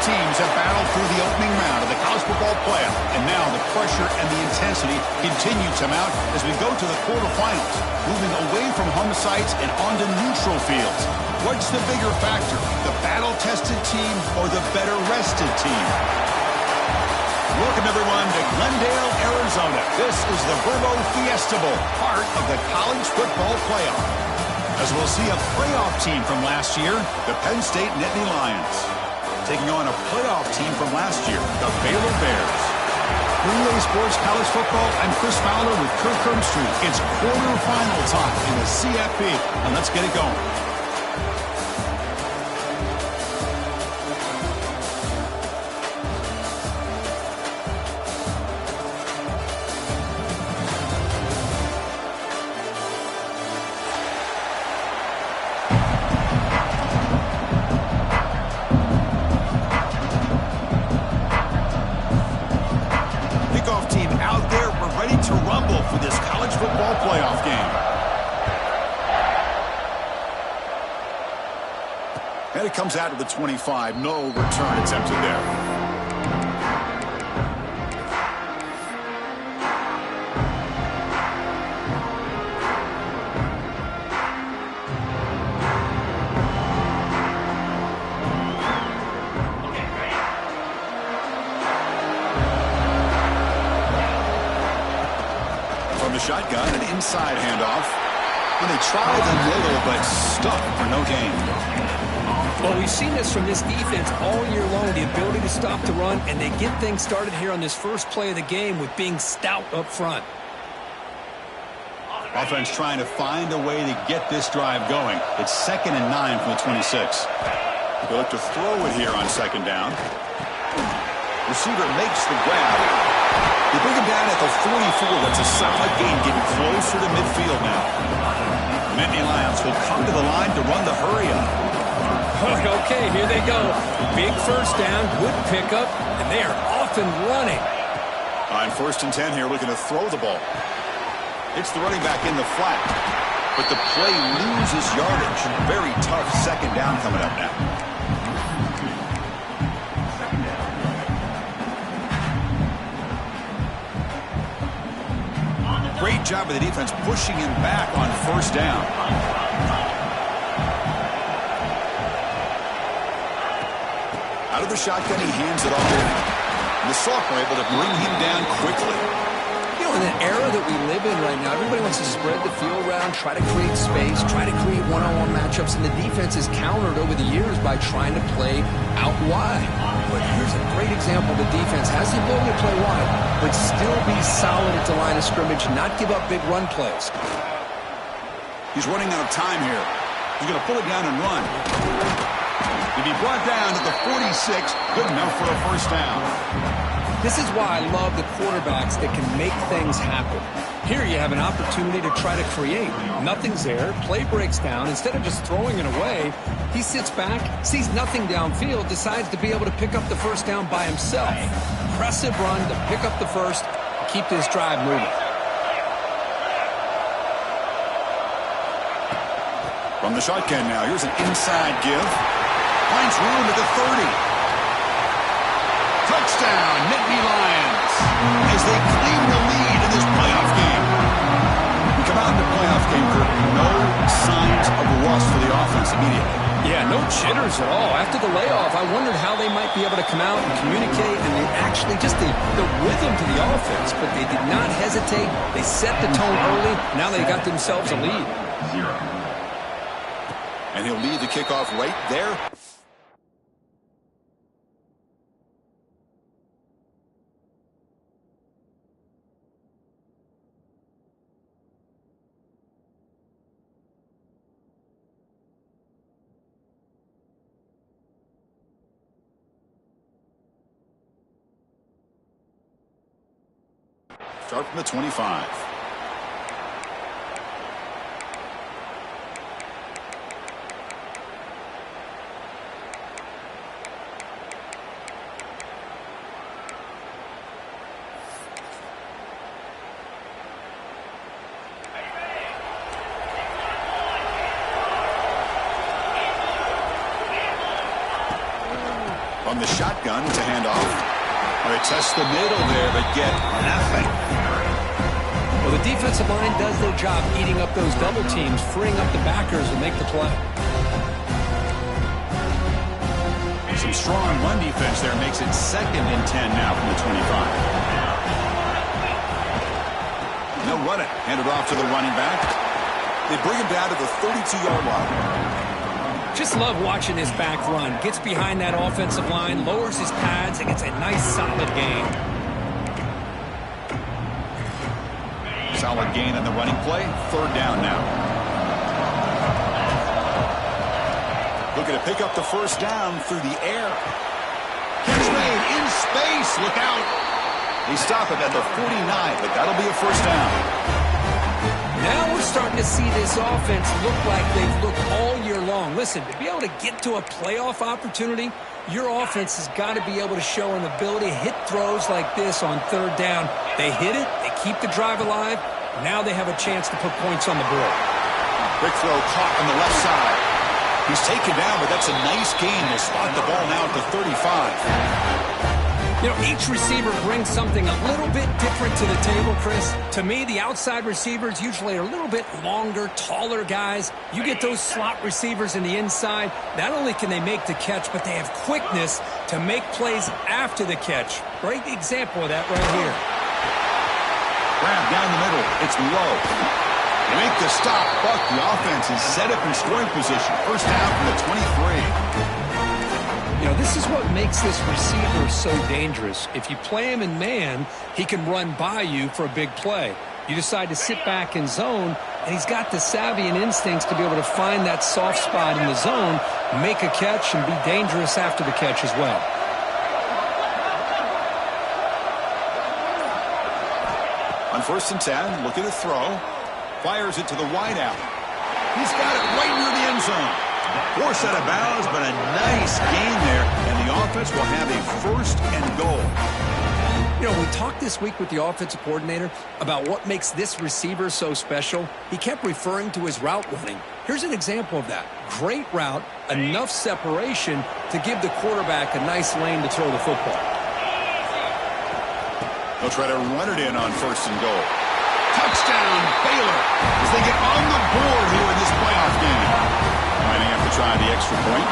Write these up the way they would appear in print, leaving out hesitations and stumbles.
teams have battled through the opening round of the college football playoff, and now the pressure and the intensity continue to mount as we go to the quarterfinals, moving away from home sites and onto neutral fields. What's the bigger factor, the battle-tested team or the better-rested team? Welcome, everyone, to Glendale, Arizona. This is the Verbo Fiesta Bowl, part of the college football playoff. As we'll see a playoff team from last year, the Penn State Nittany Lions, taking on a playoff team from last year, the Baylor Bears. Relay Sports College Football, I'm Chris Fowler with Kirk Herbstreit. It's quarterfinal time in the CFB, and let's get it going. And it comes out of the 25. No return attempted there. From the shotgun, an inside handoff. And they tried the middle, but stuck for no gain. Well, we've seen this from this defense all year long, the ability to stop the run, and they get things started here on this first play of the game with being stout up front. Offense trying to find a way to get this drive going. It's 2nd and 9 from the 26. They look to throw it here on 2nd down. Receiver makes the grab. They bring him down at the 44. That's a solid gain, getting closer to midfield now. Nittany Lions will come to the line to run the hurry-up. Okay, here they go. Big first down, good pickup, and they are off and running. On 1st and 10 here, looking to throw the ball. It's the running back in the flat, but the play loses yardage. Very tough 2nd down coming up now. Great job of the defense pushing him back on 1st down. Out of the shotgun, he hands it off. And the sophomore able to bring him down quickly. You know, in the era that we live in right now, everybody wants to spread the field around, try to create space, try to create one-on-one matchups, and the defense is countered over the years by trying to play out wide. But here's a great example. The defense has the ability to play wide, but still be solid at the line of scrimmage, not give up big run plays. He's running out of time here. He's going to pull it down and run. To be brought down to the 46, good enough for a 1st down. This is why I love the quarterbacks that can make things happen. Here you have an opportunity to try to create. Nothing's there, play breaks down. Instead of just throwing it away, he sits back, sees nothing downfield, decides to be able to pick up the 1st down by himself. Impressive run to pick up the 1st, keep this drive moving. From the shotgun now, here's an inside give. Finds room at the 30. Touchdown, Nittany Lions, as they claim the lead in this playoff game. We come out in the playoff game, Kirk. No signs of rust for the offense immediately. Yeah, no jitters at all. After the layoff, I wondered how they might be able to come out and communicate, and they actually just the rhythm to the offense, but they did not hesitate. They set the tone early. Now they got themselves a lead. And he'll lead the kickoff right there. Start from the 25. From the shotgun to hand off. They test the middle there, but get nothing. Well, the defensive line does their job eating up those double teams, freeing up the backers to make the play. Some strong run defense there makes it 2nd and 10 now from the 25. They'll run it. Hand it off to the running back. They bring him down to the 32-yard line. Just love watching this back run. Gets behind that offensive line, lowers his pads, and gets a nice solid gain. Solid gain on the running play. 3rd down now. Looking to pick up the 1st down through the air. Catch made in space. Look out. They stop it at the 49, but that'll be a 1st down. Now we're starting to see this offense look like they've looked all year long. Listen, to be able to get to a playoff opportunity, your offense has got to be able to show an ability to hit throws like this on 3rd down. They hit it, they keep the drive alive. Now they have a chance to put points on the board. Quick throw caught on the left side. He's taken down, but that's a nice gain. They'll spot the ball now at the 35. You know, each receiver brings something a little bit different to the table, Chris. To me, the outside receivers usually are a little bit longer, taller guys. You get those slot receivers in the inside, not only can they make the catch, but they have quickness to make plays after the catch. Great example of that right here. Grab down the middle. It's low. They make the stop, but the offense is set up in scoring position. 1st down from the 23. You know, this is what makes this receiver so dangerous. If you play him in man, he can run by you for a big play. You decide to sit back in zone, and he's got the savvy and instincts to be able to find that soft spot in the zone, make a catch, and be dangerous after the catch as well. On 1st and 10, looking to throw. Fires it to the wide out. He's got it right near the end zone. Forced out of bounds, but a nice gain there, and the offense will have a 1st and goal. You know, we talked this week with the offensive coordinator about what makes this receiver so special. He kept referring to his route running. Here's an example of that. Great route, enough separation to give the quarterback a nice lane to throw the football. They'll try to run it in on 1st and goal. Touchdown, Baylor, as they get on the board here in this playoff game. Might have to try the extra point.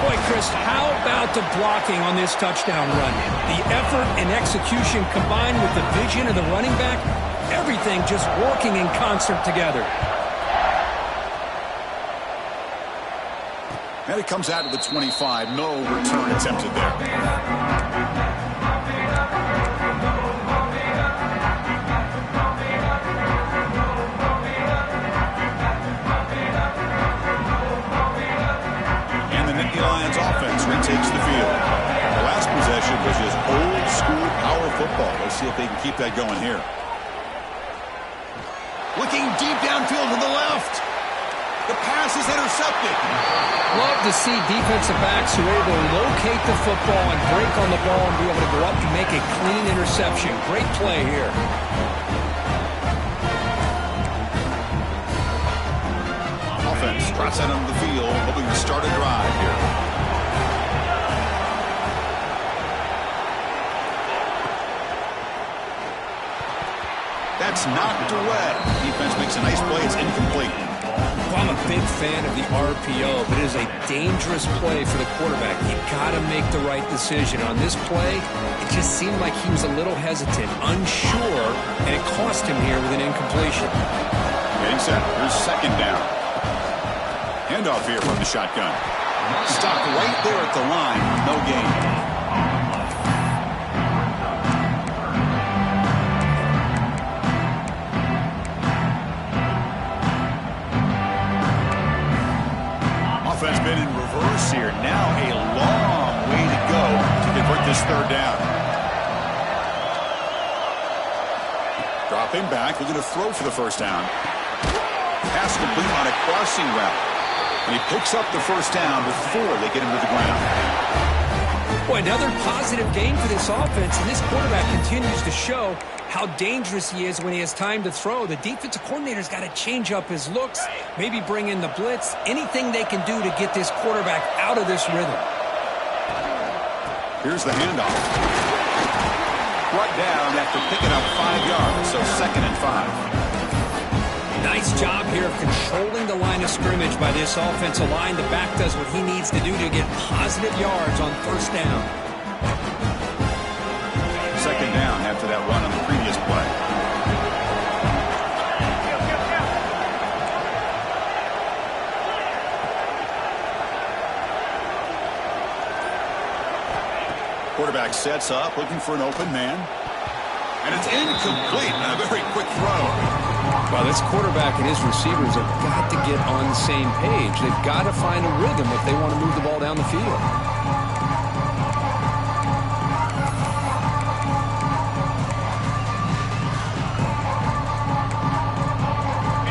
Boy, Chris, how about the blocking on this touchdown run? The effort and execution combined with the vision of the running back, everything just working in concert together. And it comes out to the 25. No return attempted there. Lions offense retakes the field. The last possession was just old school power football. Let's see if they can keep that going here. Looking deep downfield to the left. The pass is intercepted. Love to see defensive backs who are able to locate the football and break on the ball and be able to go up and make a clean interception. Great play here. Offense trots out onto the field, hoping to start a drive here. That's knocked away. Defense makes a nice play. It's incomplete. Well, I'm a big fan of the RPO, but it is a dangerous play for the quarterback. You got to make the right decision. On this play, it just seemed like he was a little hesitant, unsure, and it cost him here with an incompletion. Getting set. Here's 2nd down. Handoff here from the shotgun. Stopped right there at the line. No gain. Offense been in reverse here. Now a long way to go to convert this 3rd down. Dropping back. Looking to throw for the 1st down. Pass complete on a crossing route. And he picks up the 1st down before they get him to the ground. Boy, another positive game for this offense, and this quarterback continues to show how dangerous he is when he has time to throw. The defensive coordinator's got to change up his looks, maybe bring in the blitz, anything they can do to get this quarterback out of this rhythm. Here's the handoff. Brought down after picking up 5 yards, so 2nd and 5. Nice job here of controlling the line of scrimmage by this offensive line. The back does what he needs to do to get positive yards on 1st down. 2nd down after that run on the previous play. Quarterback sets up, looking for an open man. And it's incomplete. A very quick throw. Well, this quarterback and his receivers have got to get on the same page. They've got to find a rhythm if they want to move the ball down the field.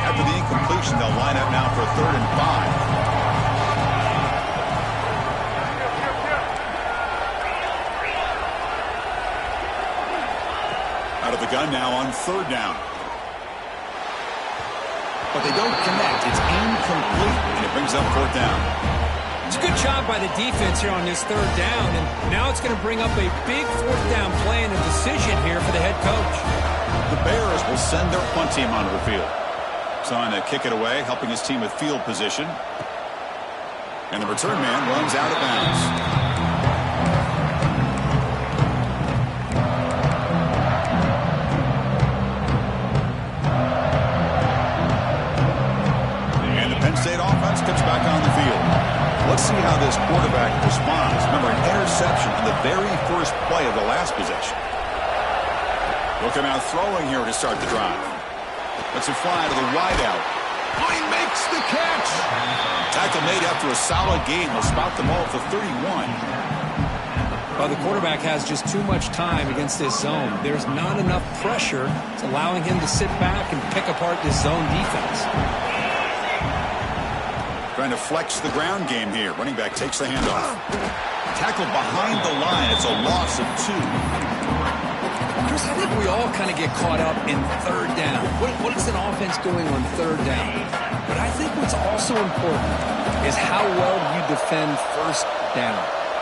After the incompletion, they'll line up now for 3rd and 5. Out of the gun now on 3rd down. But they don't connect. It's incomplete, and it brings up 4th down. It's a good job by the defense here on this 3rd down, and now it's going to bring up a big 4th down play and a decision here for the head coach. The Bears will send their punt team onto the field. Trying to kick it away, helping his team with field position. And the return man runs out of bounds. State offense comes back on the field. Let's see how this quarterback responds. Remember, an interception on the very first play of the last possession. Looking out throwing here to start the drive. Let's it fly to the wideout. Oh, he makes the catch. Tackle made after a solid game. Will spot the ball at the 31. Well, the quarterback has just too much time against this zone. There's not enough pressure. It's allowing him to sit back and pick apart this zone defense. Trying to flex the ground game here. Running back takes the handoff. Tackled behind the line. It's a loss of 2. Chris, I think we all kind of get caught up in 3rd down. What is an offense doing on 3rd down? But I think what's also important is how well you defend 1st down.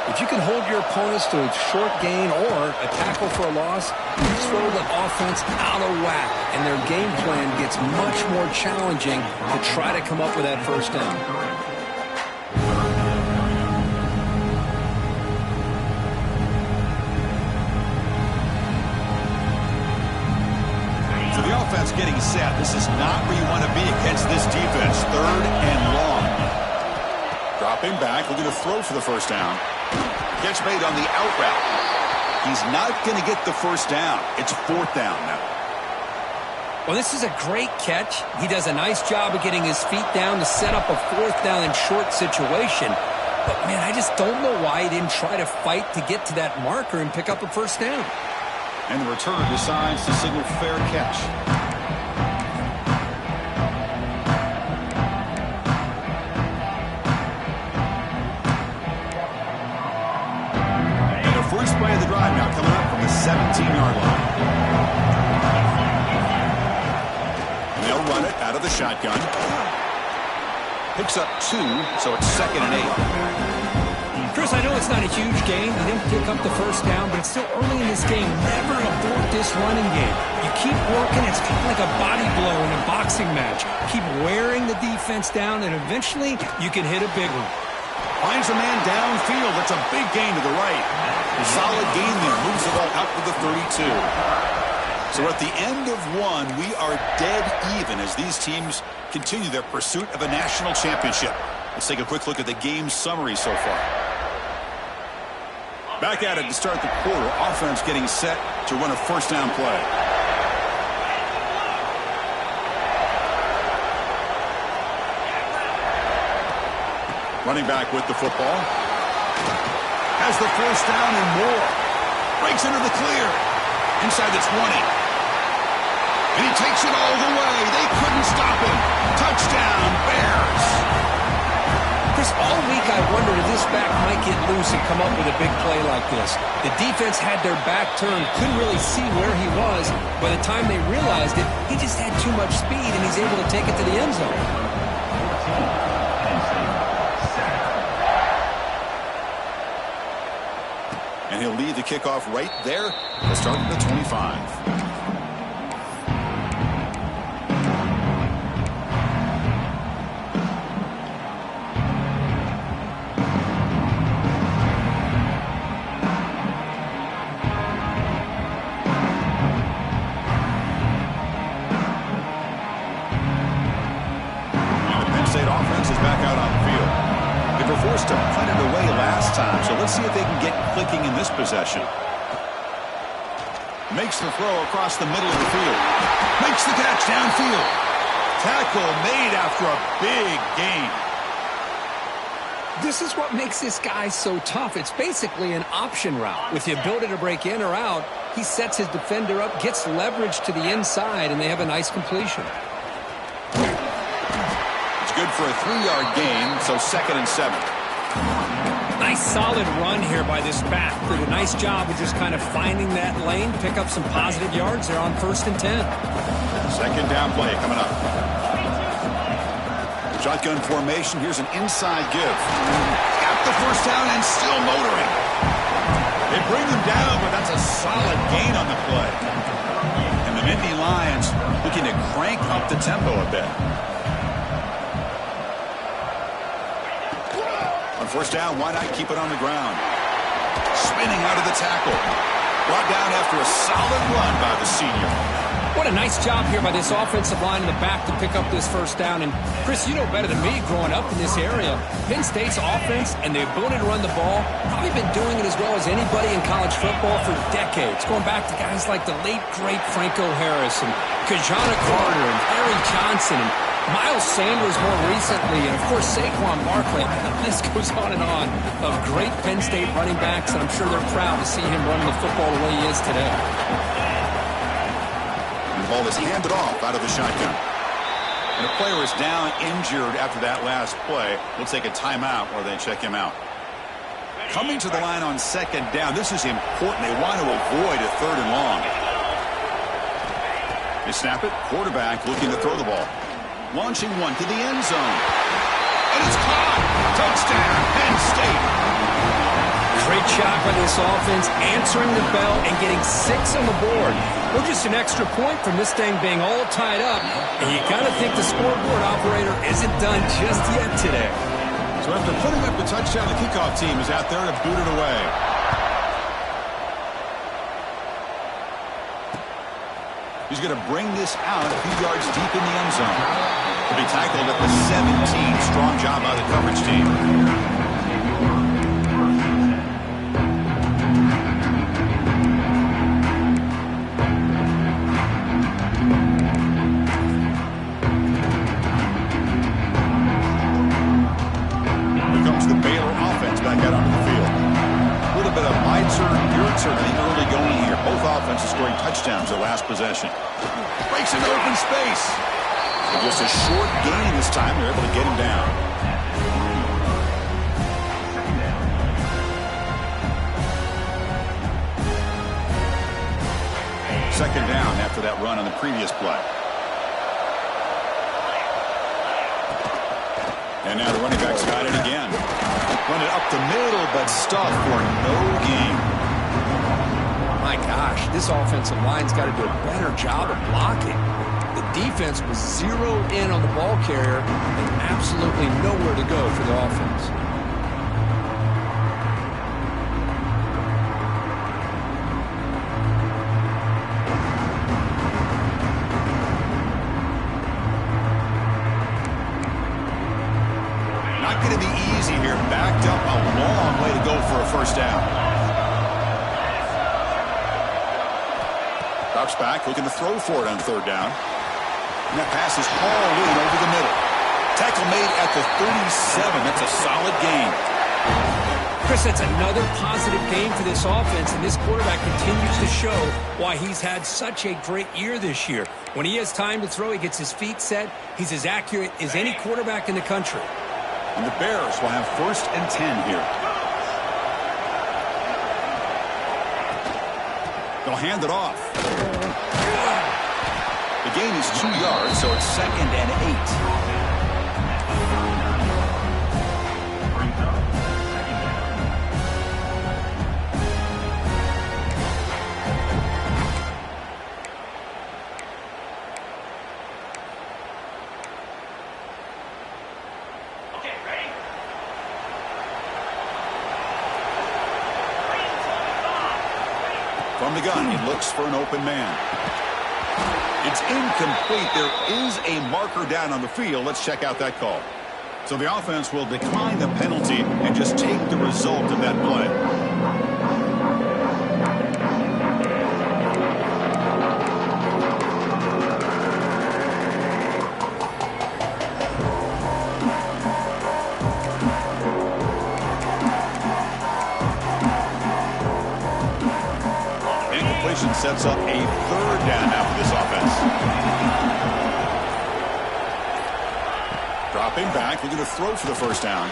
If you can hold your opponents to a short gain or a tackle for a loss, you throw the offense out of whack, and their game plan gets much more challenging to try to come up with that 1st down. So the offense getting set. This is not where you want to be against this defense. 3rd and long. Dropping back, looking to throw for the 1st down. Catch made on the out route. He's not going to get the 1st down. It's 4th down now. Well, this is a great catch. He does a nice job of getting his feet down to set up a 4th down and short situation. But, man, I just don't know why he didn't try to fight to get to that marker and pick up a 1st down. And the returner decides to signal fair catch. First play of the drive now coming up from the 17-yard line. And they'll run it out of the shotgun. Picks up 2, so it's 2nd and 8. Chris, I know it's not a huge game. He didn't pick up the 1st down, but it's still early in this game. Never abort this running game. You keep working. It's kind of like a body blow in a boxing match. Keep wearing the defense down, and eventually you can hit a big one. Finds a man downfield. That's a big gain to the right. A solid gain there. Moves the ball out to the 32. So at the end of 1, we are dead even as these teams continue their pursuit of a national championship. Let's take a quick look at the game summary so far. Back at it to start the quarter. Offense getting set to run a 1st down play. Running back with the football. Has the 1st down and more. Breaks into the clear. Inside the 20. And he takes it all the way. They couldn't stop him. Touchdown, Bears. Chris, all week I wondered if this back might get loose and come up with a big play like this. The defense had their back turned, couldn't really see where he was. By the time they realized it, he just had too much speed, and he's able to take it to the end zone. And lead the kickoff right there. They'll start at the 25. To punt it away last time, so let's see if they can get clicking in this possession. Makes the throw across the middle of the field. Makes the catch downfield. Tackle made after a big gain. This is what makes this guy so tough. It's basically an option route. With the ability to break in or out, he sets his defender up, gets leverage to the inside, and they have a nice completion. It's good for a 3-yard gain, so 2nd and 7. Nice solid run here by this back. Did a nice job of just kind of finding that lane, pick up some positive yards there on 1st and 10. 2nd down play coming up. Shotgun formation. Here's an inside give. Got the 1st down and still motoring. They bring him down, but that's a solid gain on the play. And the Nittany Lions looking to crank up the tempo a bit. On 1st down, why not keep it on the ground? Spinning out of the tackle. Brought down after a solid run by the senior. What a nice job here by this offensive line in the back to pick up this 1st down. And, Chris, you know better than me growing up in this area, Penn State's offense and the ability to run the ball, probably been doing it as well as anybody in college football for decades, going back to guys like the late, great Franco Harris and Kajana Carter and Harry Johnson and Miles Sanders more recently, and, of course, Saquon Barkley. The list goes on and on of great Penn State running backs, and I'm sure they're proud to see him running the football the way he is today. The ball is handed off out of the shotgun. And the player is down injured after that last play. We'll take a timeout while they check him out. Coming to the line on 2nd down. This is important. They want to avoid a 3rd and long. They snap it. Quarterback looking to throw the ball. Launching one to the end zone. And it's caught. Touchdown, Penn State. Great job by this offense, answering the bell and getting 6 on the board. We're just an extra point from this thing being all tied up. And you got to think the scoreboard operator isn't done just yet today. So after putting up the touchdown, the kickoff team is out there to boot it away. He's going to bring this out a few yards deep in the end zone. He'll be tackled at the 17. Strong job by the coverage team. Here comes the Baylor offense back out onto the field. A little bit of my turn, your turn in the early going here. Both offenses scoring touchdowns their last possession. Breaks into open space. And just a short gain this time. They're able to get him down. Second down after that run on the previous play. And now the running back's got it again. Run it up the middle, but stuffed for no gain. My gosh, this offensive line's got to do a better job of blocking. The defense was zeroed in on the ball carrier and absolutely nowhere to go for the offense. Not going to be easy here. Backed up a long way to go for a 1st down. Drops back, looking to throw for it on 3rd down. And that pass is hauled in over the middle. Tackle made at the 37. That's a solid gain. Chris, that's another positive game for this offense, and this quarterback continues to show why he's had such a great year this year. When he has time to throw, he gets his feet set. He's as accurate as any quarterback in the country. And the Bears will have 1st and 10 here. They'll hand it off. The gain is 2 yards, so it's 2nd and 8. From the gun, he looks for an open man. It's incomplete. There is a marker down on the field. Let's check out that call. So the offense will decline the penalty and just take the result of that play. Incompletion sets up a third down now for this offense. Dropping back, looking to throw for the first down.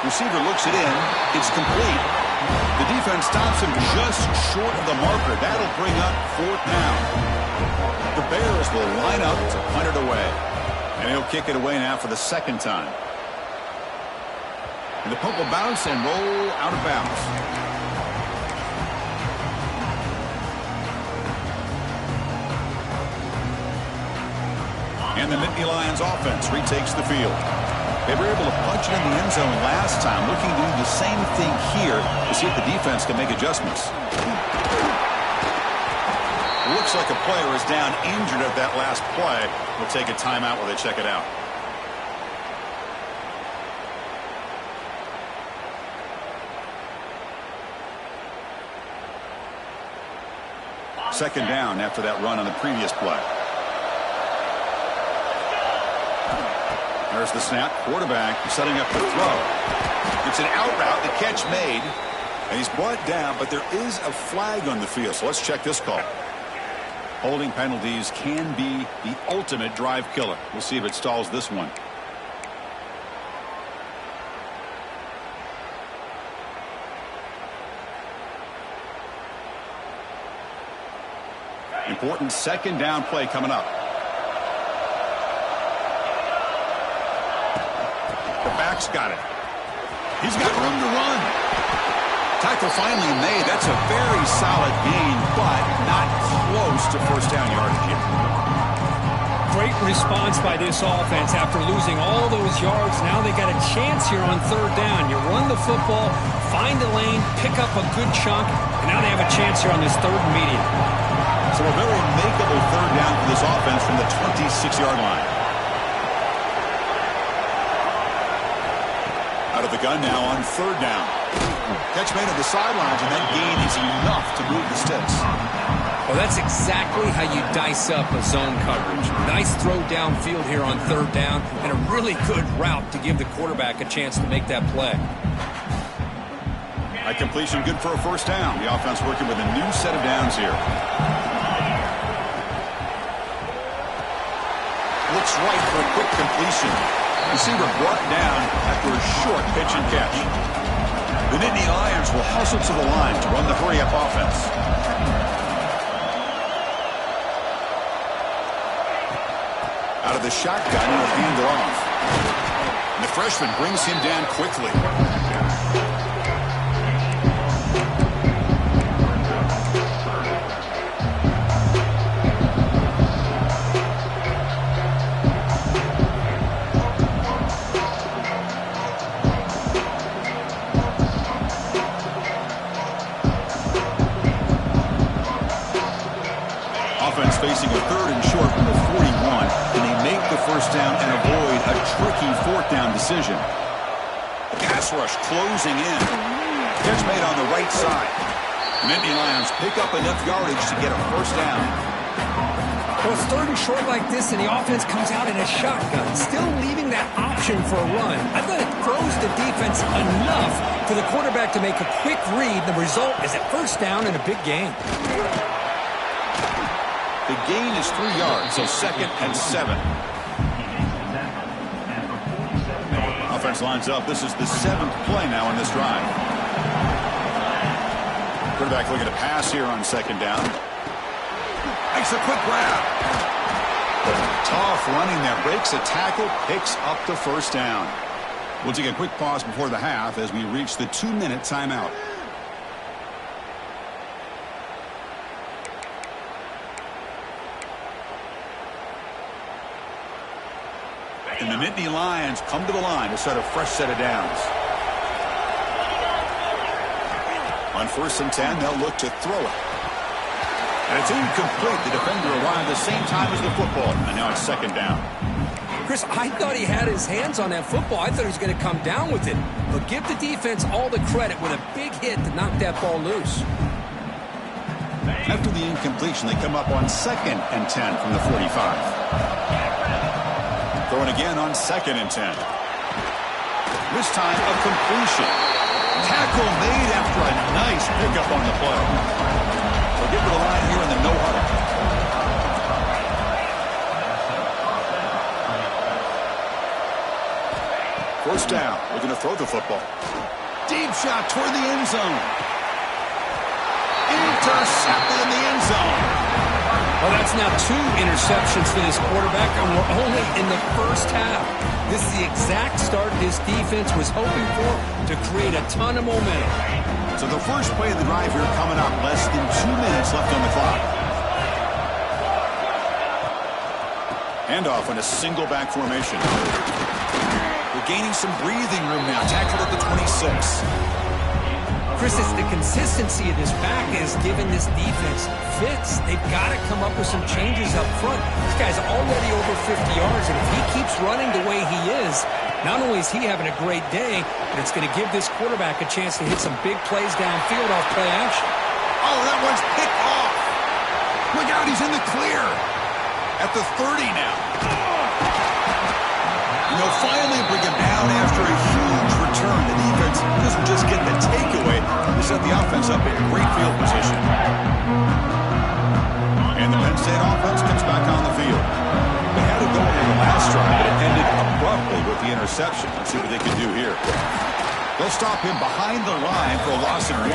Receiver looks it in. It's complete. The defense stops him just short of the marker. That'll bring up fourth down. The Bears will line up to punt it away. And he'll kick it away now for the second time. And the punt will bounce and roll out of bounds. And the Nittany Lions offense retakes the field. They were able to punch it in the end zone last time, looking to do the same thing here to see if the defense can make adjustments. Looks like a player is down injured at that last play. We'll take a timeout while they check it out. Second down after that run on the previous play. There's the snap. Quarterback setting up the throw. It's an out route. The catch made. And he's brought down, but there is a flag on the field. So let's check this call. Holding penalties can be the ultimate drive killer. We'll see if it stalls this one. Important second down play coming up. The back's got it. He's got room to run. Tackle finally made. That's a very solid gain, but not close to first down yardage here. Great response by this offense after losing all those yards. Now they got a chance here on third down. You run the football, find a lane, pick up a good chunk, and now they have a chance here on this third and medium. So a very makeable third down for this offense from the 26-yard line. Out of the gun now on third down. Catch made at the sidelines, and that gain is enough to move the sticks. Well, that's exactly how you dice up a zone coverage. Nice throw downfield here on third down, and a really good route to give the quarterback a chance to make that play. A completion good for a first down. The offense working with a new set of downs here. Looks right for a quick completion. Receiver brought down after a short pitch and catch. The Nittany Lions will hustle to the line to run the hurry-up offense. Out of the shotgun, he'll hand it off. And the freshman brings him down quickly. Facing a third and short from the 41, and they make the first down and avoid a tricky fourth down decision. Pass rush closing in. Catch made on the right side. The Nittany Lions pick up enough yardage to get a first down. Well, it's third and short like this, and the offense comes out in a shotgun, still leaving that option for a run. I thought it throws the defense enough for the quarterback to make a quick read. The result is a first down and a big gain. The gain is 3 yards, so second and 7. Offense lines up. This is the 7th play now in this drive. Quarterback looking to pass here on second down. Makes a quick grab. Tough running there. Breaks a tackle, picks up the first down. We'll take a quick pause before the half as we reach the 2-minute timeout. And the Nittany Lions come to the line to set a fresh set of downs. On 1st and 10, they'll look to throw it. And it's incomplete. The defender arrived the same time as the football. And now it's second down. Chris, I thought he had his hands on that football. I thought he was going to come down with it. But give the defense all the credit with a big hit to knock that ball loose. After the incompletion, they come up on 2nd and 10 from the 45. Throwing again on 2nd and 10. This time, a completion. Tackle made after a nice pickup on the play. They'll get to the line here in the no huddle. First down. We're going to throw the football. Deep shot toward the end zone. Intercepted in the end zone. Well, that's now 2 interceptions for this quarterback, and we're only in the first half. This is the exact start this defense was hoping for to create a ton of momentum. So the first play of the drive here coming up. Less than 2 minutes left on the clock. Handoff in a single back formation. We're gaining some breathing room now. Tackled at the 26. Chris, it's the consistency of this back is giving this defense fits. They've got to come up with some changes up front. This guy's already over 50 yards, and if he keeps running the way he is, not only is he having a great day, but it's going to give this quarterback a chance to hit some big plays downfield off play action. Oh, that one's picked off. Look out, he's in the clear. At the 30 now. And they'll finally bring him down after a huge return. The defense doesn't just get the takeaway. They set the offense up in great field position. And the Penn State offense comes back on the field. They had it going in the last drive, but it ended abruptly with the interception. Let's see what they can do here. They'll stop him behind the line for a loss of 1.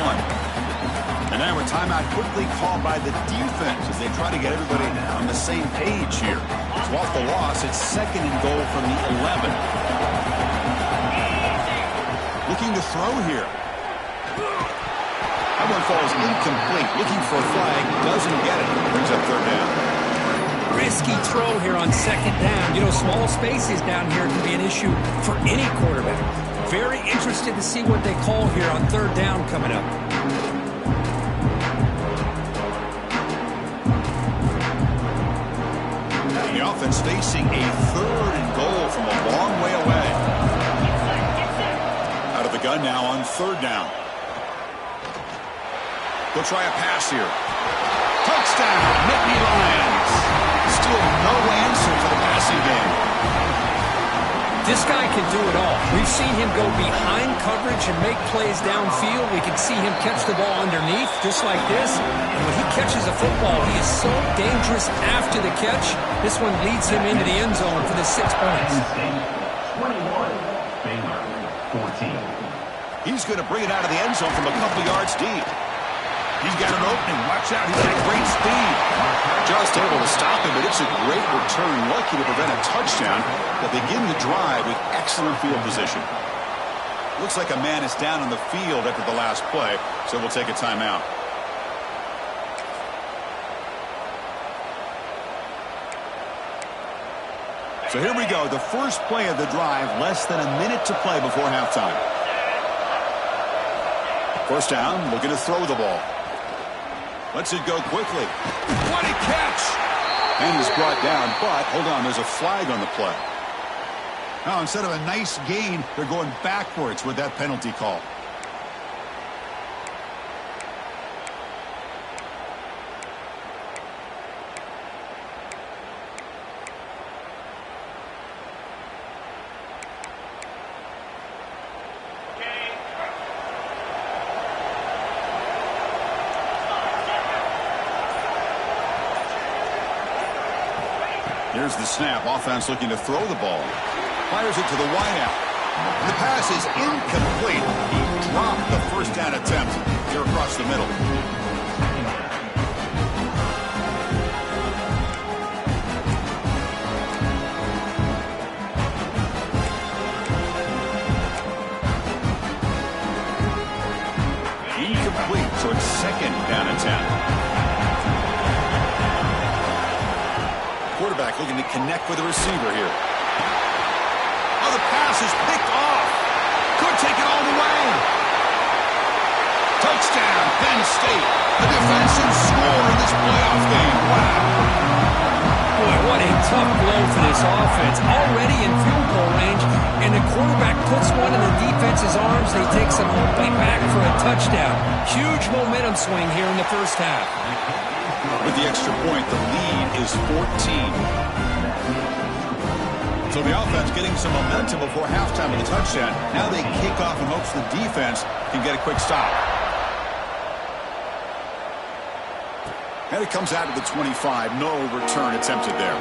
And now a timeout quickly called by the defense as they try to get everybody on the same page here. So off the loss, it's 2nd and goal from the 11. Looking to throw here. That one falls incomplete. Looking for a flag. Doesn't get it. Brings up 3rd down. Risky throw here on 2nd down. You know, small spaces down here can be an issue for any quarterback. Very interested to see what they call here on 3rd down coming up. The offense facing a 3rd and goal from a long way away. Out of the gun now on 3rd down. They'll try a pass here. Touchdown, Nittany Lions. Still no answer for the passing game. This guy can do it all. We've seen him go behind coverage and make plays downfield. We can see him catch the ball underneath, just like this. And when he catches a football, he is so dangerous after the catch. This one leads him into the end zone for the 6 points. 21, Baylor, 14. He's going to bring it out of the end zone from a couple yards deep. He's got an opening. Watch out. He's got great speed. Just able to stop him, but it's a great return. Lucky to prevent a touchdown. But begin the drive with excellent field position. Looks like a man is down on the field after the last play, so we'll take a timeout. So here we go. The first play of the drive. Less than a minute to play before halftime. First down. Looking to throw the ball. Lets it go quickly. What a catch! And he's brought down, but hold on, there's a flag on the play. Now, instead of a nice gain, they're going backwards with that penalty call. Here's the snap. Offense looking to throw the ball. Fires it to the wideout. The pass is incomplete. He dropped the first down attempt here across the middle. Incomplete, so it's 2nd down and 10. Quarterback looking to connect with the receiver here. Oh, the pass is picked off. Could take it all the way. Touchdown, Penn Penn State. The defensive score in this playoff game. Wow. Boy, what a tough blow for this offense. Already in field goal range, and the quarterback puts one in the defense's arms. They take some way back for a touchdown. Huge momentum swing here in the first half. With the extra point, the lead is 14. So the offense getting some momentum before halftime with a touchdown. Now they kick off in hopes the defense can get a quick stop. And it comes out to the 25. No return attempted there.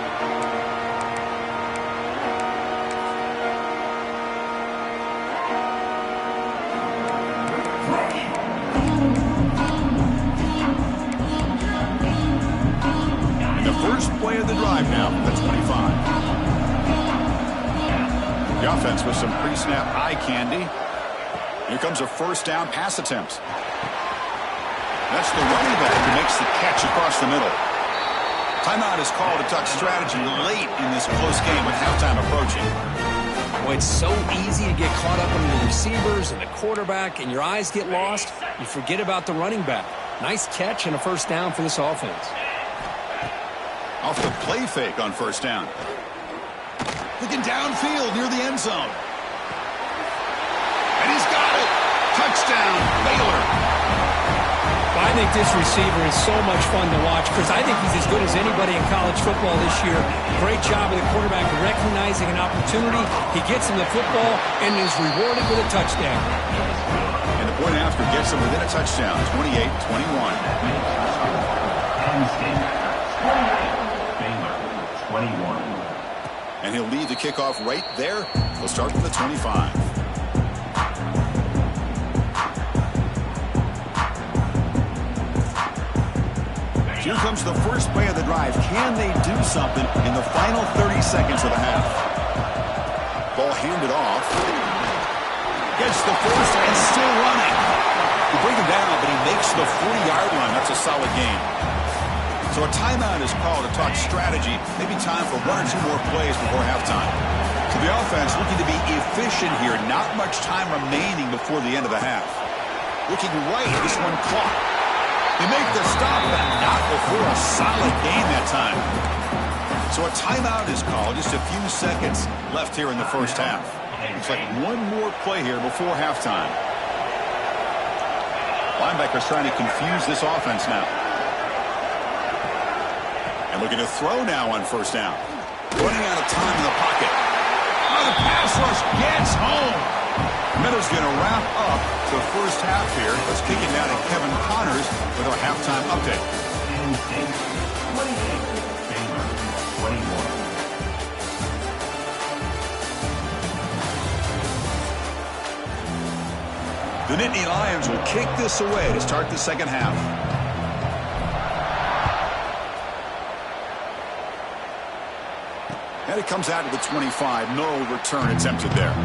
And the first play of the drive now from the 25. The offense with some pre-snap eye candy. Here comes a first down pass attempt. That's the running back who makes the catch across the middle. Timeout is called to talk strategy late in this close game with halftime approaching. Well, it's so easy to get caught up in the receivers and the quarterback, and your eyes get lost. You forget about the running back. Nice catch and a first down for this offense. Off the play fake on first down. Looking downfield near the end zone. And he's got it. Touchdown, Baylor. I think this receiver is so much fun to watch because I think he's as good as anybody in college football this year. Great job of the quarterback recognizing an opportunity. He gets him the football and is rewarded with a touchdown. And the point after gets him within a touchdown, 28-21. And he'll lead the kickoff right there. We'll start from the 25. Here comes the first play of the drive. Can they do something in the final 30 seconds of the half? Ball handed off. Gets the first and still running. You bring him down, but he makes the 40-yard line. That's a solid game. So a timeout is called to talk strategy. Maybe time for one or two more plays before halftime. So the offense looking to be efficient here. Not much time remaining before the end of the half. Looking right, this one caught. They make the stop, but not before a solid game that time. So a timeout is called. Just a few seconds left here in the first half. Looks like one more play here before halftime. Linebackers trying to confuse this offense now. And looking to throw now on first down. Running out of time in the pocket. Oh, the pass rush gets home. Meadows going to wrap up the first half here. Let's kick it down to Kevin Connors with our halftime update. The Nittany Lions will kick this away to start the second half. And it comes out to the 25. No return attempted there.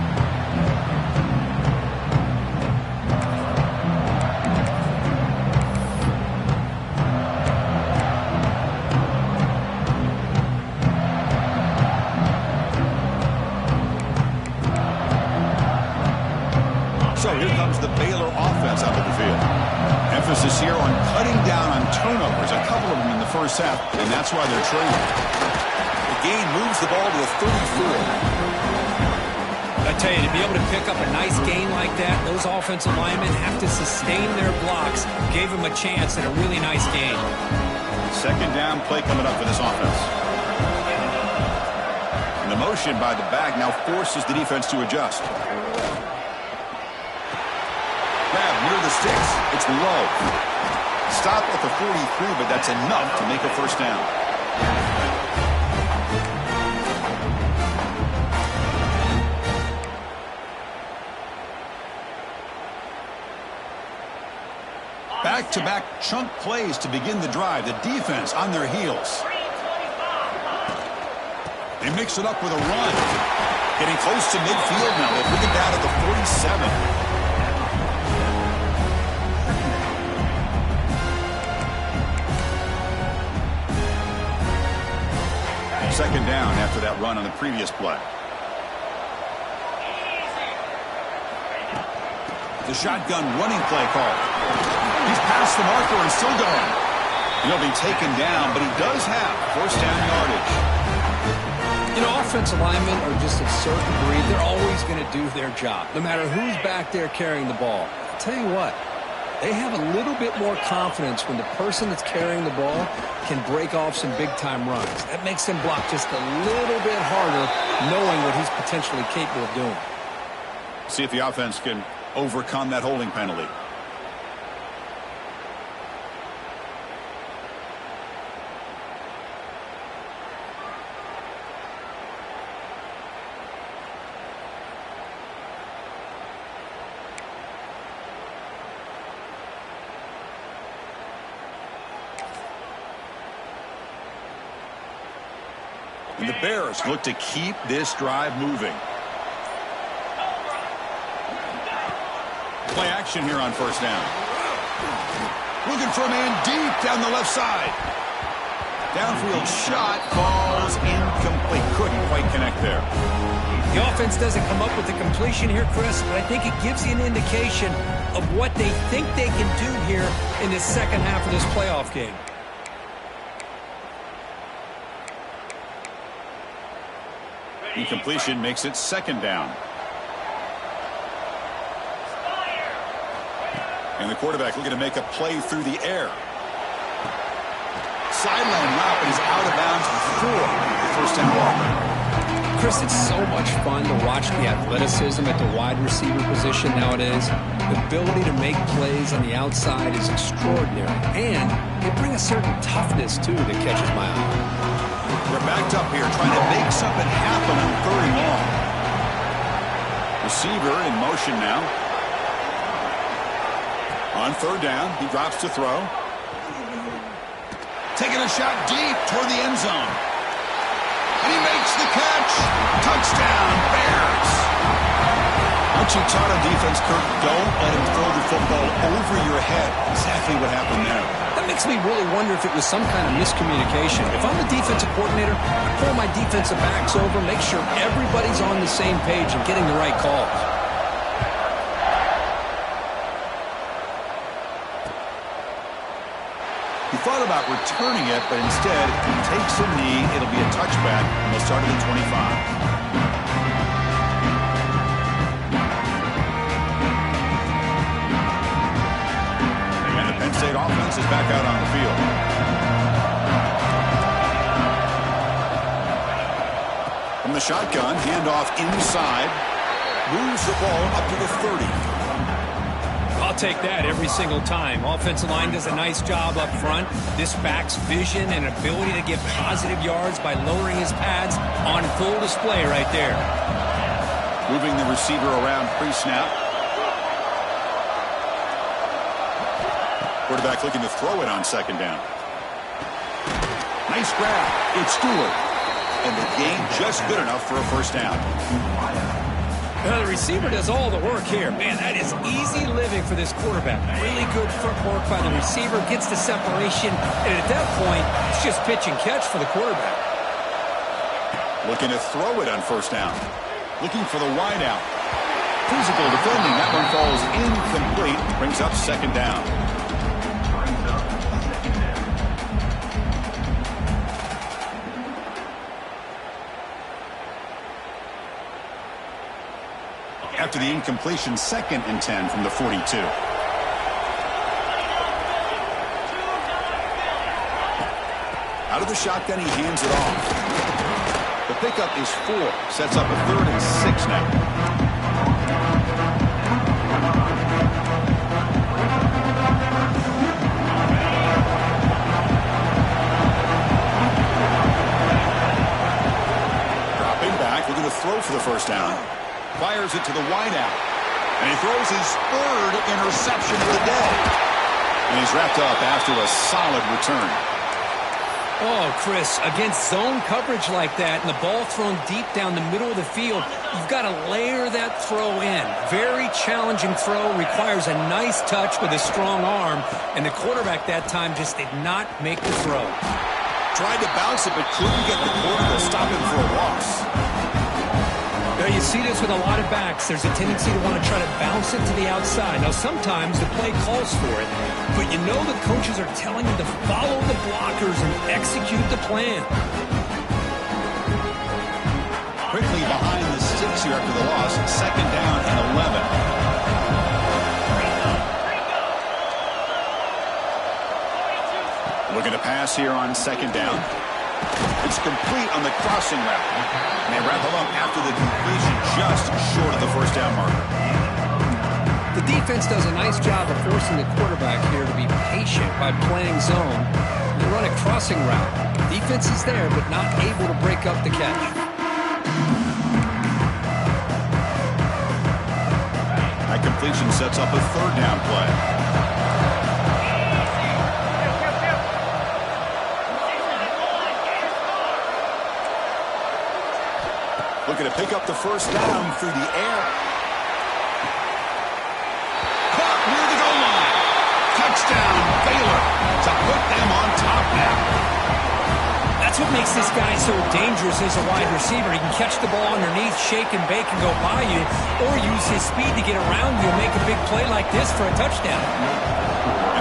So here comes the Baylor offense out of the field. Emphasis here on cutting down on turnovers, a couple of them in the first half, and that's why they're trailing. The gain moves the ball to the 34. I tell you, to be able to pick up a nice gain like that, those offensive linemen have to sustain their blocks. Gave them a chance at a really nice gain. Second down play coming up for this offense. And the motion by the back now forces the defense to adjust. Grab near the sticks. It's low. Stop at the 43, but that's enough to make a first down. Back-to-back chunk plays to begin the drive. The defense on their heels. They mix it up with a run. Getting close to midfield now. They bring it down to the 47. Second down after that run on the previous play. The shotgun running play called. He's past the marker and still going. He'll be taken down, but he does have first down yardage. You know, offensive linemen are just a certain breed. They're always going to do their job, no matter who's back there carrying the ball. I'll tell you what, they have a little bit more confidence when the person that's carrying the ball can break off some big-time runs. That makes them block just a little bit harder, knowing what he's potentially capable of doing. See if the offense can overcome that holding penalty. And the Bears look to keep this drive moving. Play action here on first down. Looking for a man deep down the left side. Downfield shot falls incomplete. Couldn't quite connect there. The offense doesn't come up with the completion here, Chris, but I think it gives you an indication of what they think they can do here in the second half of this playoff game. Incompletion makes it second down. And the quarterback looking to make a play through the air. Sideline route, but he's out of bounds for the first and long. Chris, it's so much fun to watch the athleticism at the wide receiver position nowadays. The ability to make plays on the outside is extraordinary. And they bring a certain toughness, too, that catches my eye. We're backed up here trying to make something happen on third and long. Receiver in motion now. On third down, he drops to throw. Taking a shot deep toward the end zone. And he makes the catch. Touchdown, Bears. Aren't you taught on defense, Kirk? Don't let him throw the football over your head. Exactly what happened there. That makes me really wonder if it was some kind of miscommunication. If I'm the defensive coordinator, I pull my defensive backs over, make sure everybody's on the same page and getting the right calls. He thought about returning it, but instead he takes a knee. It'll be a touchback, and they'll start at the 25. State offense is back out on the field. From the shotgun, handoff inside. Moves the ball up to the 30. I'll take that every single time. Offensive line does a nice job up front. This back's vision and ability to get positive yards by lowering his pads on full display right there. Moving the receiver around pre-snap. Quarterback looking to throw it on second down. Nice grab. It's Stewart. And the gain just good enough for a first down. The receiver does all the work here. Man, that is easy living for this quarterback. Really good footwork by the receiver. Gets the separation. And at that point, it's just pitch and catch for the quarterback. Looking to throw it on first down. Looking for the wide out. Physical defending. That one falls incomplete. Brings up second down. After the incompletion, 2nd and 10 from the 42. Out of the shotgun, he hands it off. The pickup is 4. Sets up a 3rd and 6 now. Dropping back, looking to throw for the first down. Fires it to the wideout. And he throws his 3rd interception of the day. And he's wrapped up after a solid return. Oh, Chris, against zone coverage like that and the ball thrown deep down the middle of the field, you've got to layer that throw in. Very challenging throw, requires a nice touch with a strong arm, and the quarterback that time just did not make the throw. Tried to bounce it, but couldn't get the quarter to stop him for a loss. Now, you see this with a lot of backs. There's a tendency to want to try to bounce it to the outside. Now, sometimes the play calls for it, but you know the coaches are telling them to follow the blockers and execute the plan. Quickly behind the sticks here after the loss. 2nd down and 11. Looking to pass here on 2nd down. It's complete on the crossing route. And they wrap him up after the completion just short of the 1st down marker. The defense does a nice job of forcing the quarterback here to be patient by playing zone. They run a crossing route. Defense is there, but not able to break up the catch. That completion sets up a 3rd down play. Looking to pick up the 1st down through the air. Caught near the goal line. Touchdown, Baylor, to put them on top now. That's what makes this guy so dangerous as a wide receiver. He can catch the ball underneath, shake and bake and go by you, or use his speed to get around you and make a big play like this for a touchdown.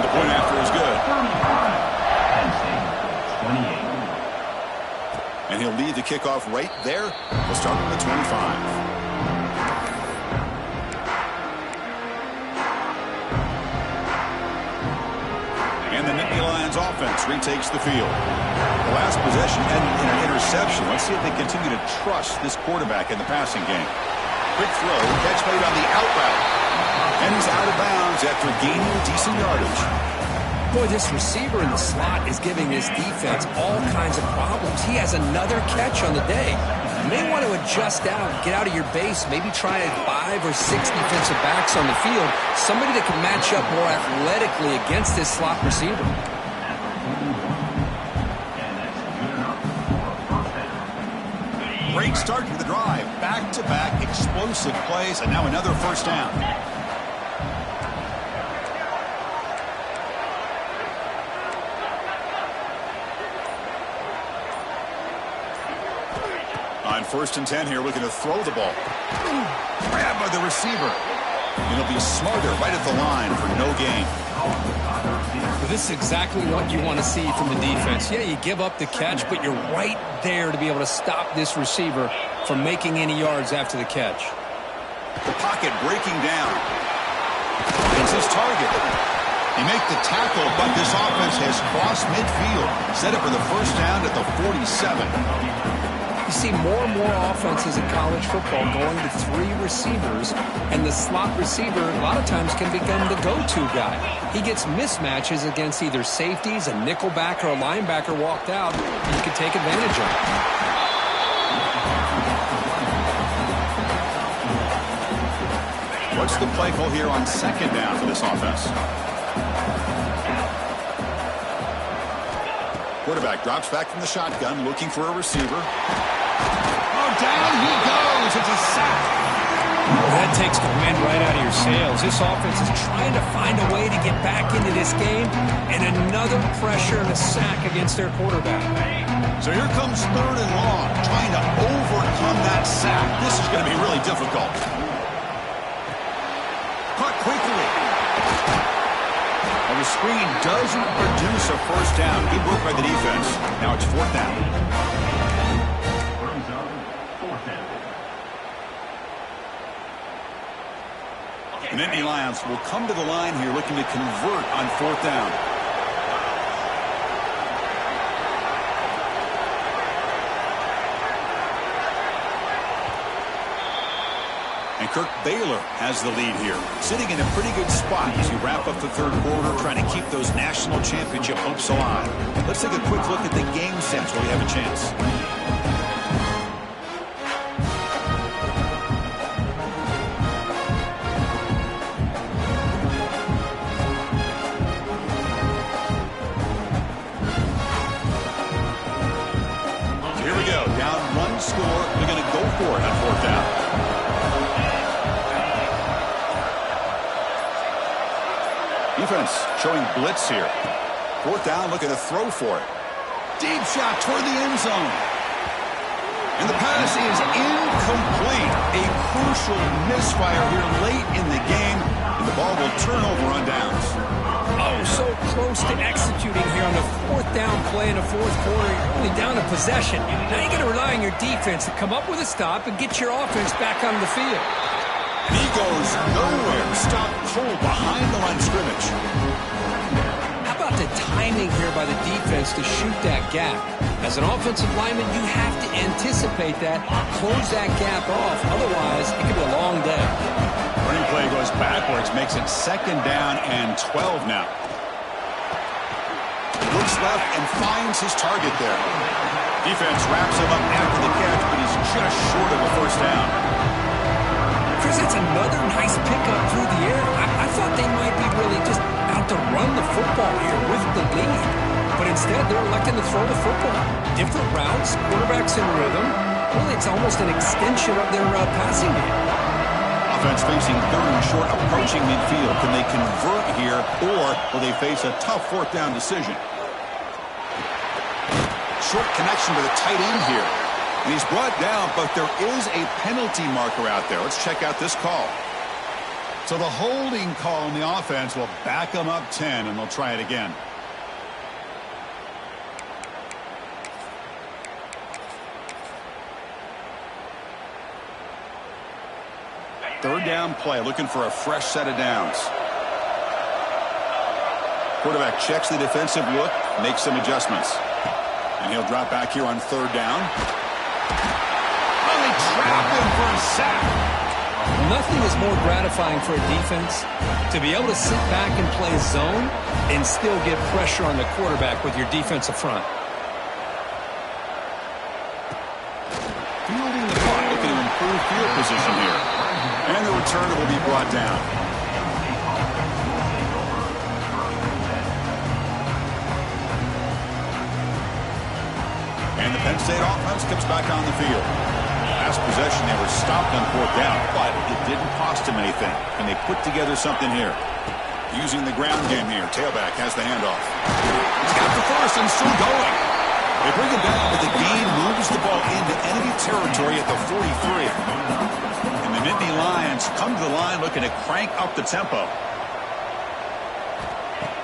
And the point after is good. 28. And he'll lead the kickoff right there. We'll start from the 25. And the Nittany Lions offense retakes the field. The last possession ended in an interception. Let's see if they continue to trust this quarterback in the passing game. Quick throw, catch made on the out route. And he's out of bounds after gaining decent yardage. Boy, this receiver in the slot is giving this defense all kinds of problems. He has another catch on the day. You may want to adjust out, get out of your base, maybe try 5 or 6 defensive backs on the field, somebody that can match up more athletically against this slot receiver. Great start to the drive. Back-to-back explosive plays, and now another 1st down. On 1st and 10 here, looking to throw the ball. Grab by the receiver. And he'll be smarter right at the line for no gain. Well, this is exactly what you want to see from the defense. Yeah, you give up the catch, but you're right there to be able to stop this receiver from making any yards after the catch. The pocket breaking down. It's his target. He make the tackle, but this offense has crossed midfield. Set up for the 1st down at the 47. You see more and more offenses in college football going to 3 receivers, and the slot receiver a lot of times can become the go-to guy. He gets mismatches against either safeties, a nickelback, or a linebacker walked out, and you can take advantage of it. What's the play call here on 2nd down for this offense? Quarterback drops back from the shotgun, looking for a receiver. Oh, down he goes. It's a sack. Well, that takes the wind right out of your sails. This offense is trying to find a way to get back into this game, and another pressure and a sack against their quarterback. So here comes 3rd and long, trying to overcome that sack. This is going to be really difficult. Caught quickly. Well, the screen doesn't produce a 1st down. Good work by the defense. Now it's 4th down. The Nittany Lions will come to the line here looking to convert on 4th down. And Kirk Baylor has the lead here, sitting in a pretty good spot as we wrap up the 3rd quarter, trying to keep those national championship hopes alive. Let's take a quick look at the game sense while we have a chance. Score, they're going to go for it on 4th down. Defense showing blitz here. 4th down, looking to throw for it. Deep shot toward the end zone. And the pass is incomplete. A crucial misfire here late in the game, and the ball will turn over on downs. Oh, so close to executing here on the fourth down play in the fourth quarter. You're only down a possession. Now you got to rely on your defense to come up with a stop and get your offense back on the field. And he goes nowhere. Stopped cold behind the line of scrimmage. How about the timing here by the defense to shoot that gap? As an offensive lineman, you have to anticipate that, close that gap off. Otherwise, it could be a long day. Running play goes backwards, makes it 2nd down and 12 now. Looks left and finds his target there. Defense wraps him up after the catch, but he's just short of a first down. Chris, that's another nice pickup through the air. I thought they might be really just out to run the football here with the lead. But instead, they're electing to throw the football. Different routes, quarterbacks in rhythm. Really, it's almost an extension of their passing game. Offense facing 3rd and short, approaching midfield. Can they convert here, or will they face a tough 4th down decision? Short connection to the tight end here. And he's brought down, but there is a penalty marker out there. Let's check out this call. So the holding call on the offense will back them up 10, and they'll try it again. Third down play, looking for a fresh set of downs. Quarterback checks the defensive look, makes some adjustments. And he'll drop back here on 3rd down. They trap him for a sack. Nothing is more gratifying for a defense to be able to sit back and play zone and still get pressure on the quarterback with your defensive front. Fielding the punt, looking to improve field position here. And the returner will be brought down. And the Penn State offense comes back on the field. Last possession, they were stopped on 4th down, but it didn't cost them anything. And they put together something here. Using the ground game here. Tailback has the handoff. He's got the first and still going. They bring him down, but the gain moves the ball into enemy territory at the 43. And the Nittany Lions come to the line looking to crank up the tempo.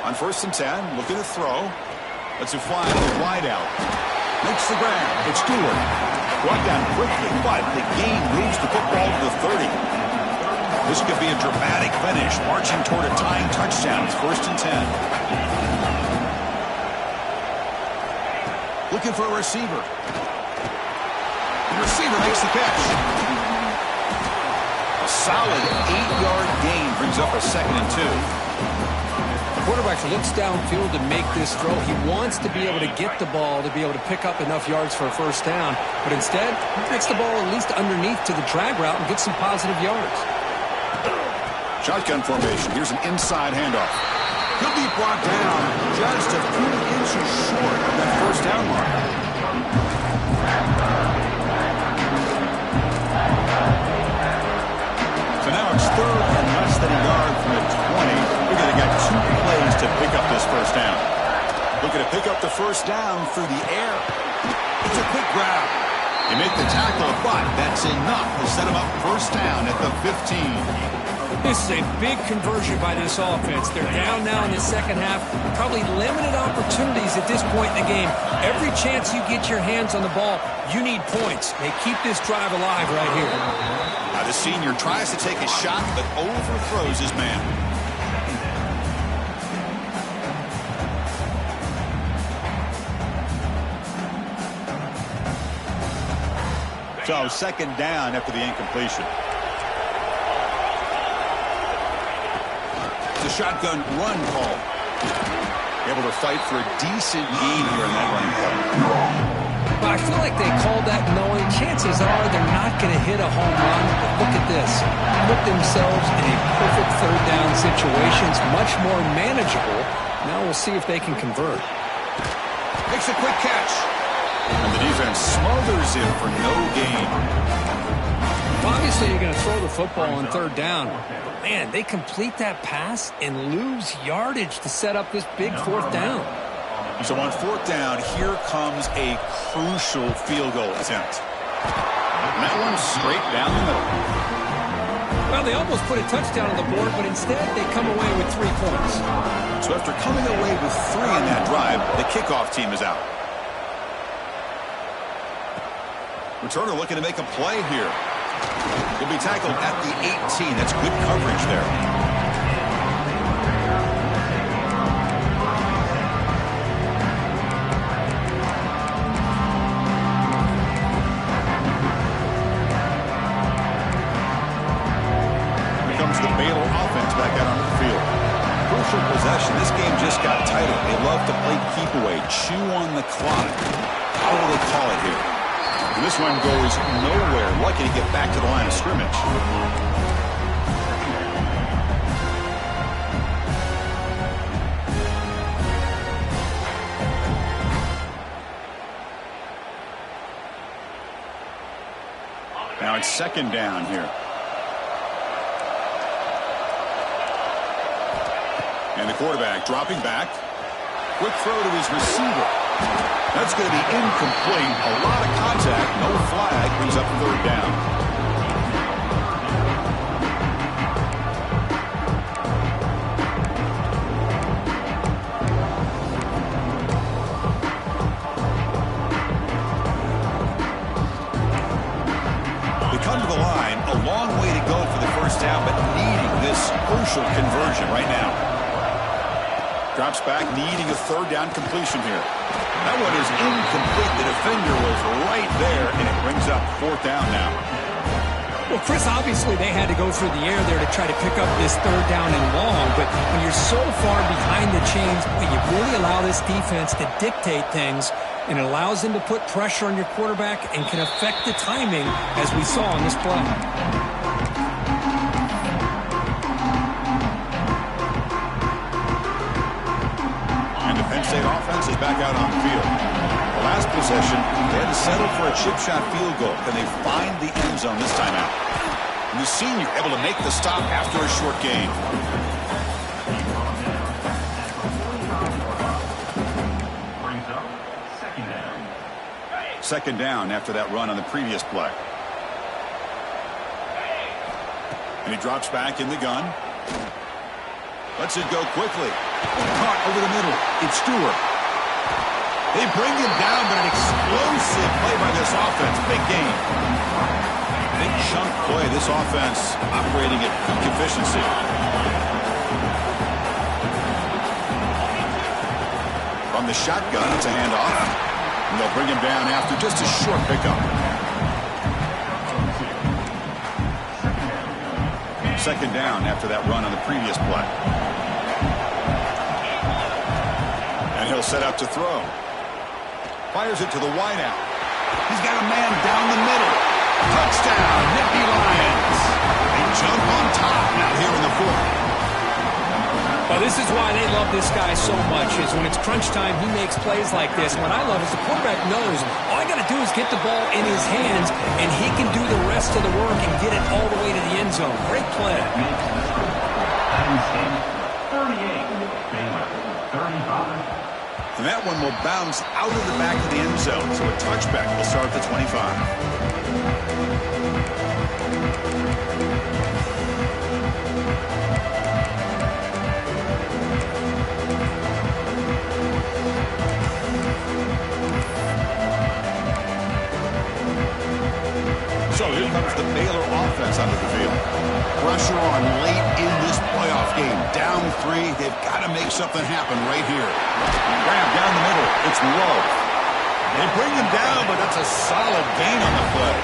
On 1st and 10, looking to throw. Let's fly to the wide out. Makes the grab. It's Stewart. Brought down quickly, but the gain moves the football to the 30. This could be a dramatic finish, marching toward a tying touchdown. It's 1st and 10. Looking for a receiver. The receiver makes the catch. A solid 8-yard gain brings up a 2nd and 2. Quarterback looks downfield to make this throw. He wants to be able to get the ball to be able to pick up enough yards for a 1st down. But instead, he gets the ball at least underneath to the drag route and gets some positive yards. Shotgun formation. Here's an inside handoff. He'll be brought down just a few inches short of that 1st down mark. So now it's 3rd and less than a yard from the 20. We're going to get 2 plays to pick up this 1st down. Looking to pick up the 1st down through the air. It's a quick grab. They make the tackle, but that's enough to set them up 1st down at the 15. This is a big conversion by this offense. They're down now in the 2nd half. Probably limited opportunities at this point in the game. Every chance you get your hands on the ball, you need points. They keep this drive alive right here. Now the senior tries to take a shot, but overthrows his man. So 2nd down after the incompletion. The shotgun run call. Able to fight for a decent gain here in that running play. But I feel like they called that knowing chances are they're not going to hit a home run. But look at this. Put themselves in a perfect 3rd down situation. It's much more manageable. Now we'll see if they can convert. Makes a quick catch. And the defense smothers him for no gain. Obviously, you're going to throw the football on 3rd down. Man, they complete that pass and lose yardage to set up this big 4th down. So on 4th down, here comes a crucial field goal attempt. And that one's straight down the middle. Well, they almost put a touchdown on the board, but instead they come away with 3 points. So after coming away with 3 in that drive, the kickoff team is out. Returner looking to make a play here. He'll be tackled at the 18. That's good coverage there. Here comes the Baylor offense back out onto the field. Crucial possession. This game just got tighter. They love to play keep away, chew on the clock. How will they call it here? And this one goes nowhere. Lucky to get back to the line of scrimmage. Now it's second down here. And the quarterback dropping back. Quick throw to his receiver. That's going to be incomplete. A lot of contact. No flag. Brings up third down. They come to the line. A long way to go for the first down, but needing this crucial conversion right now. Drops back, needing a third down completion here. That one is incomplete. The defender was right there, and it brings up fourth down now. Well, Chris, obviously they had to go through the air there to try to pick up this third down and long, but when you're so far behind the chains, you really allow this defense to dictate things, and it allows them to put pressure on your quarterback and can affect the timing, as we saw on this play. State offense is back out on the field. The last possession, they had to settle for a chip shot field goal. Can they find the end zone this time out? And the senior able to make the stop after a short gain. Second down after that run on the previous play. And he drops back in the gun. Lets it go quickly. Caught over the middle. It's Stewart. They bring him down, but an explosive play by this offense. Big game. Big chunk play. This offense operating at peak efficiency. From the shotgun, it's a handoff. And they'll bring him down after just a short pickup. Second down after that run on the previous play. He'll set up to throw. Fires it to the wideout. He's got a man down the middle. Touchdown, Nittany Lions. They jump on top now here in the fourth. Well, this is why they love this guy so much, is when it's crunch time, he makes plays like this. And what I love is the quarterback knows all I got to do is get the ball in his hands, and he can do the rest of the work and get it all the way to the end zone. Great play. 35. And that one will bounce out of the back of the end zone. So a touchback will start at the 25. So here comes the Baylor offense onto the field. Pressure on late in this playoff game. Down 3. They've got to make something happen right here. Grab down the middle. It's low. They bring him down, but that's a solid gain on the play.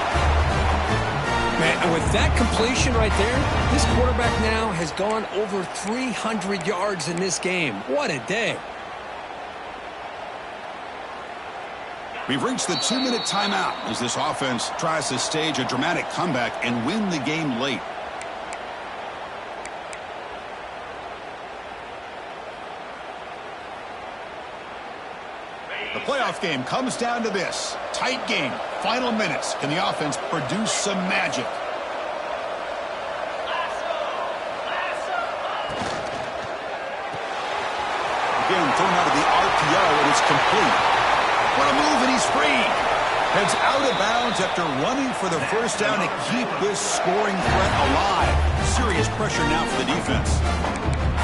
Man, and with that completion right there, this quarterback now has gone over 300 yards in this game. What a day. We've reached the 2-minute timeout as this offense tries to stage a dramatic comeback and win the game late. The playoff game comes down to this. Tight game. Final minutes. Can the offense produce some magic? Again, thrown out of the RPO, and it's complete. What a move, and he's free. Heads out of bounds after running for the first down to keep this scoring threat alive. Serious pressure now for the defense.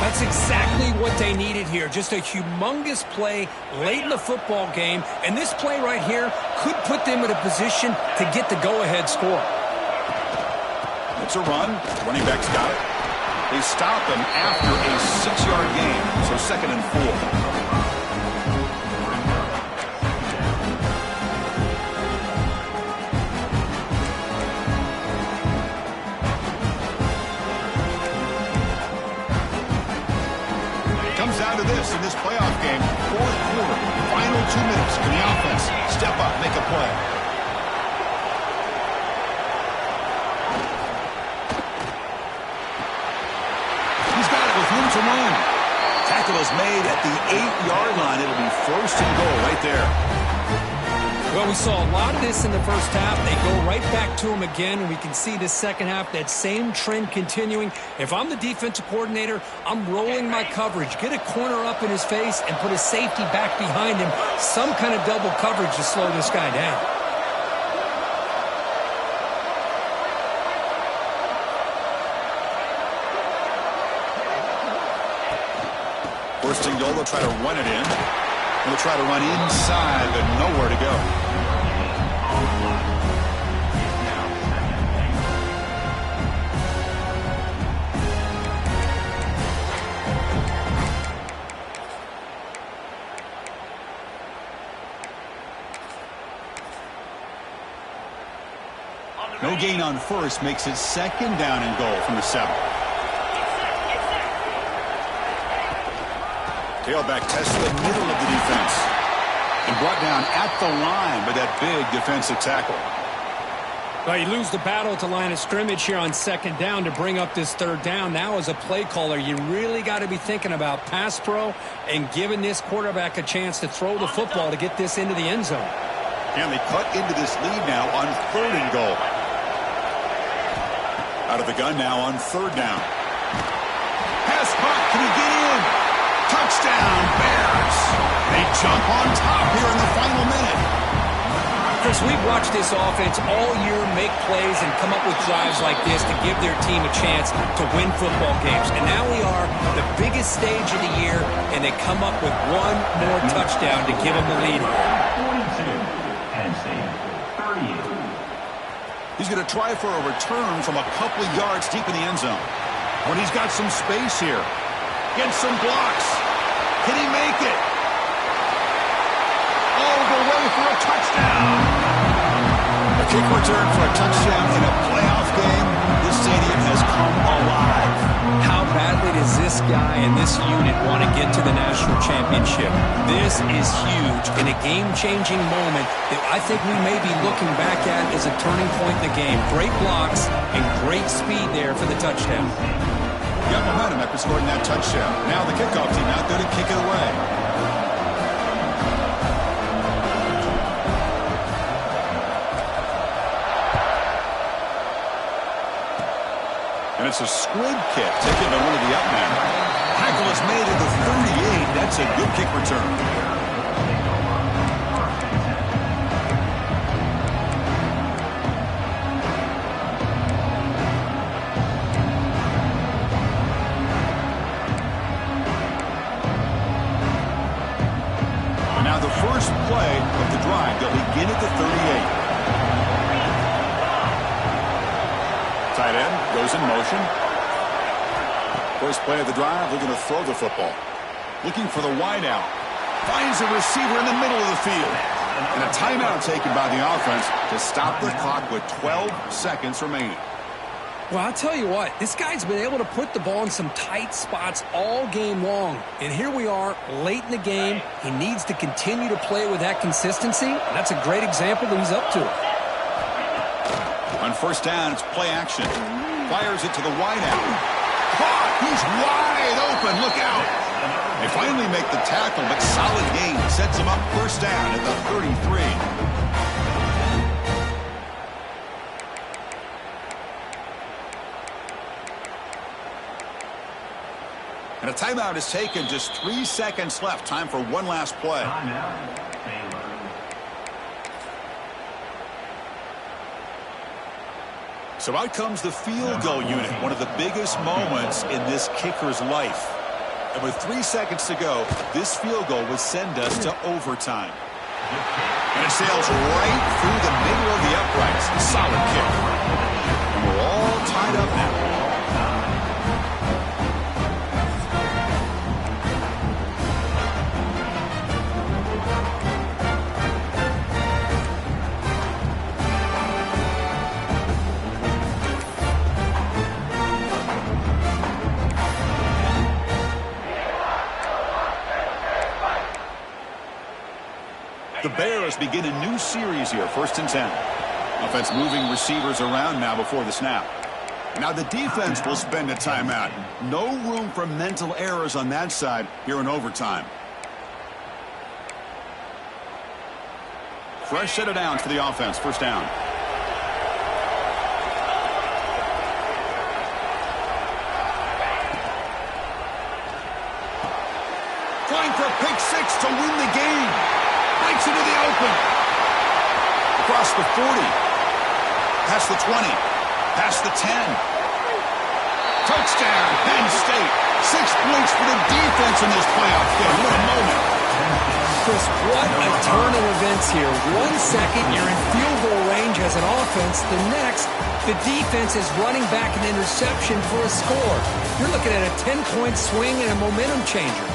That's exactly what they needed here. Just a humongous play late in the football game. And this play right here could put them in a position to get the go-ahead score. It's a run. Running back's got it. They stop him after a 6-yard gain. So 2nd and 4. Down to this in this playoff game, 4th quarter, final 2 minutes. Can the offense step up, make a play? He's got it with room to run. Tackle is made at the 8-yard line. It'll be 1st and goal right there. Well, we saw a lot of this in the first half. They go right back to him again, and we can see the second half, that same trend continuing. If I'm the defensive coordinator, I'm rolling my coverage. Get a corner up in his face and put a safety back behind him. Some kind of double coverage to slow this guy down. First and goal, they'll try to run it in. They'll try to run inside, but nowhere to go. No gain on first makes it 2nd down and goal from the 7. Tailback tests the middle of the defense. And brought down at the line by that big defensive tackle. Well, you lose the battle at the line of scrimmage here on 2nd down to bring up this 3rd down. Now, as a play caller, you really got to be thinking about pass pro and giving this quarterback a chance to throw the football to get this into the end zone. And they cut into this lead now on 3rd and goal. Out of the gun now on 3rd down. Pass caught. Can he get in? Touchdown, Bears. They jump on top here in the final minute. Chris, we've watched this offense all year make plays and come up with drives like this to give their team a chance to win football games. And now we are the biggest stage of the year, and they come up with one more touchdown to give them the lead. 42, Penn State, 38. He's going to try for a return from a couple of yards deep in the end zone. When he's got some space here. Gets some blocks. Can he make it? All the way for a touchdown. A kick return for a touchdown in a playoff game. This stadium has come alive. How badly does this guy and this unit want to get to the national championship? This is huge and a game-changing moment that I think we may be looking back at as a turning point in the game. Great blocks and great speed there for the touchdown. Got momentum after scoring that touchdown. Now the kickoff team out there to kick it away. And it's a squib kick taken by one of the up men. Tackle is made at the 38. That's a good kick return. First play of the drive. They'll begin at the 38. Tight end goes in motion. First play of the drive, looking to throw the football. Looking for the wideout. Finds a receiver in the middle of the field. And a timeout taken by the offense to stop the clock with 12 seconds remaining. Well, I'll tell you what, this guy's been able to put the ball in some tight spots all game long. And here we are, late in the game. He needs to continue to play with that consistency. And that's a great example that he's up to it. On 1st down, it's play action. Fires it to the wideout. Caught! He's wide open. Look out! They finally make the tackle, but solid gain sets him up 1st down at the 33. And a timeout is taken. Just 3 seconds left. Time for one last play. So out comes the field goal unit, one of the biggest moments in this kicker's life. And with 3 seconds to go, this field goal would send us to overtime. And it sails right through the middle of the uprights. Solid kick. And we're all tied up now. The Bears begin a new series here, 1st and 10. Offense moving receivers around now before the snap. Now the defense will spend a timeout. No room for mental errors on that side here in overtime. Fresh set of downs for the offense, 1st down. Trying for a pick 6 to win the game. Breaks into the open. Across the 40. Past the 20. Past the 10. Touchdown, Penn State. 6 points for the defense in this playoff game. What a moment. Chris, what a turn of events here. 1 second, you're in field goal range as an offense. The next, the defense is running back an interception for a score. You're looking at a 10-point swing and a momentum changer.